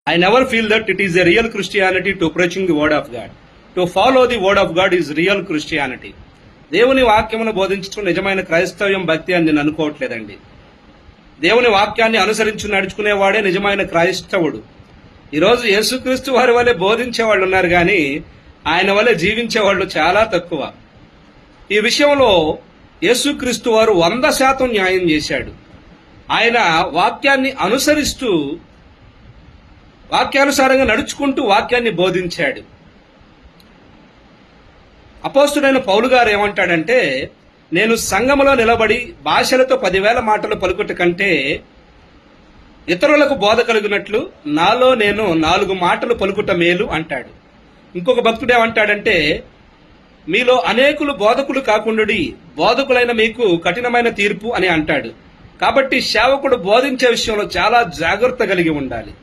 I never feel that it is a real Christianity to preaching the word of God. To follow the word of God is real Christianity. దేవుని వాక్యమును బోధించడం నిజమైన క్రైస్తవ్యం భక్తి అని నేను అనుకోవట్లేదండి. దేవుని వాక్యాన్ని అనుసరించి నడుచుకునేవాడే నిజమైన క్రైస్తవుడు. ఈరోజు యేసుక్రీస్తు వారి వల్లే బోధించే వాళ్ళు ఉన్నారు కానీ ఆయన వల్లే జీవించే వాళ్ళు చాలా తక్కువ. ఈ విషయంలో యేసుక్రీస్తు వారు 100% న్యాయం చేశాడు. ఆయన వాక్యాన్ని అనుసరిస్తూ వాక్యానుసారంగా నడుచుకుంటూ వాక్యాన్ని బోధించాడు. అపోస్తుడైన పౌలు గారు ఏమంటాడంటే, నేను సంఘములో నిలబడి భాషలతో 10,000 మాటలు పలుకుట కంటే ఇతరులకు బోధ కలిగినట్లు నాలో నేను 4 మాటలు పలుకుట మేలు అంటాడు. ఇంకొక భక్తుడు ఏమంటాడంటే, మీలో అనేకులు బోధకులు కాకుండుడి, బోధకులైన మీకు కఠినమైన తీర్పు అని అంటాడు. కాబట్టి సేవకుడు బోధించే విషయంలో చాలా జాగ్రత్త కలిగి ఉండాలి.